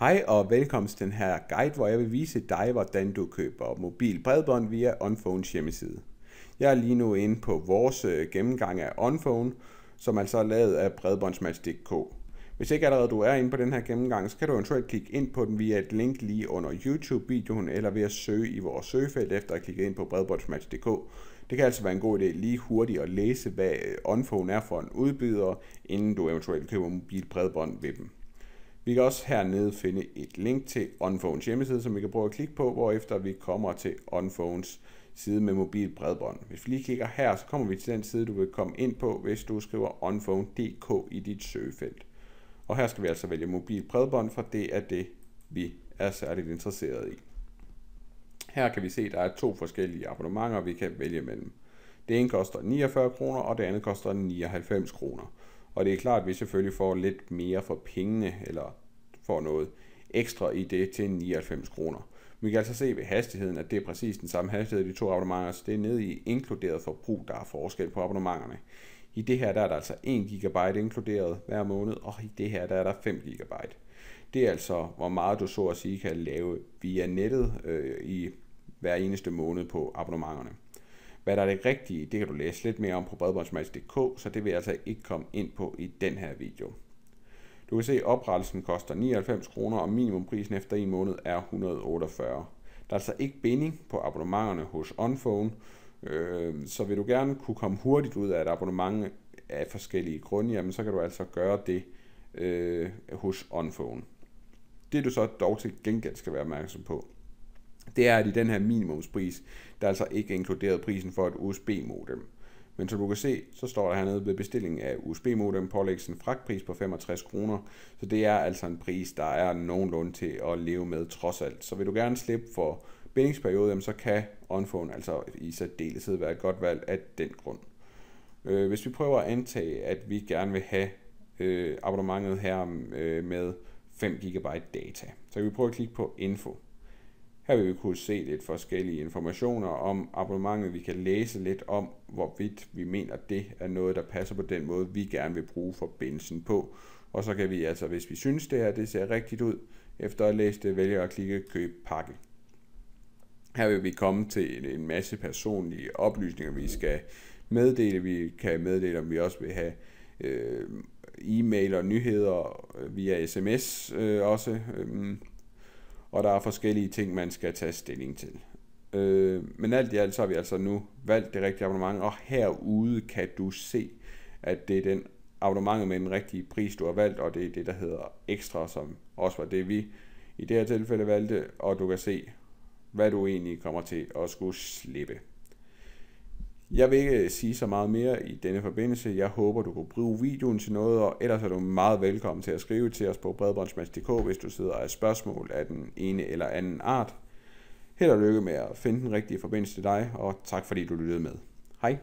Hej og velkommen til den her guide, hvor jeg vil vise dig, hvordan du køber mobil bredbånd via Onphones hjemmeside. Jeg er lige nu inde på vores gennemgang af Onphone, som altså er lavet af bredbåndsmatch.dk. Hvis ikke allerede du er inde på den her gennemgang, så kan du eventuelt klikke ind på den via et link lige under YouTube-videoen, eller ved at søge i vores søgefelt efter at klikke ind på bredbåndsmatch.dk. Det kan altså være en god idé lige hurtigt at læse, hvad Onphone er for en udbyder, inden du eventuelt køber mobil bredbånd ved dem. Vi kan også hernede finde et link til Onphones hjemmeside, som vi kan prøve at klikke på, hvorefter vi kommer til Onphones side med mobil bredbånd. Hvis vi lige klikker her, så kommer vi til den side, du vil komme ind på, hvis du skriver onphone.dk i dit søgefelt. Og her skal vi altså vælge mobil bredbånd, for det er det, vi er særligt interesseret i. Her kan vi se, at der er to forskellige abonnementer, vi kan vælge mellem. Det ene koster 49 kroner, og det andet koster 99 kroner. Og det er klart, at vi selvfølgelig får lidt mere for pengene, eller får noget ekstra i det til 99 kroner. Vi kan altså se ved hastigheden, at det er præcis den samme hastighed i de to abonnementer, så det er nede i inkluderet forbrug, der er forskel på abonnementerne. I det her der er der altså 1 GB inkluderet hver måned, og i det her der er der 5 GB. Det er altså, hvor meget du så at sige kan lave via nettet i hver eneste måned på abonnementerne. Hvad der er det rigtige, det kan du læse lidt mere om på bredbåndsmatch.dk, så det vil jeg altså ikke komme ind på i den her video. Du kan se, at oprettelsen koster 99 kroner, og minimumprisen efter en måned er 148. Der er altså ikke binding på abonnementerne hos Onphone, så vil du gerne kunne komme hurtigt ud af et abonnement af forskellige grunde, jamen så kan du altså gøre det hos Onphone. Det du så dog til gengæld skal være opmærksom på, det er, at i den her minimumspris, der er altså ikke inkluderet prisen for et USB-modem. Men som du kan se, så står der hernede ved bestilling af USB-modem pålægges en fragtpris på 65 kroner. Så det er altså en pris, der er nogenlunde til at leve med trods alt. Så vil du gerne slippe for bindingsperiode, så kan Onphone altså i særdeleshed være et godt valg af den grund. Hvis vi prøver at antage, at vi gerne vil have abonnementet her med 5 GB data, så kan vi prøve at klikke på Info. Her vil vi kunne se lidt forskellige informationer om abonnementet. Vi kan læse lidt om, hvorvidt vi mener, at det er noget, der passer på den måde, vi gerne vil bruge forbindelsen på. Og så kan vi altså, hvis vi synes det her, det ser rigtigt ud, efter at læse det, vælge at klikke køb pakke. Her vil vi komme til en masse personlige oplysninger, vi skal meddele. Vi kan meddele, om vi også vil have e-mail og nyheder via sms også. Og der er forskellige ting, man skal tage stilling til. Men alt i alt, så har vi altså nu valgt det rigtige abonnement, og herude kan du se, at det er den abonnementet med den rigtige pris, du har valgt, og det er det, der hedder ekstra, som også var det, vi i det her tilfælde valgte, og du kan se, hvad du egentlig kommer til at skulle slippe. Jeg vil ikke sige så meget mere i denne forbindelse. Jeg håber, du kunne bruge videoen til noget, og ellers er du meget velkommen til at skrive til os på bredbåndsmatch.dk, hvis du sidder af spørgsmål af den ene eller anden art. Held og lykke med at finde den rigtige forbindelse til dig, og tak fordi du lyttede med. Hej!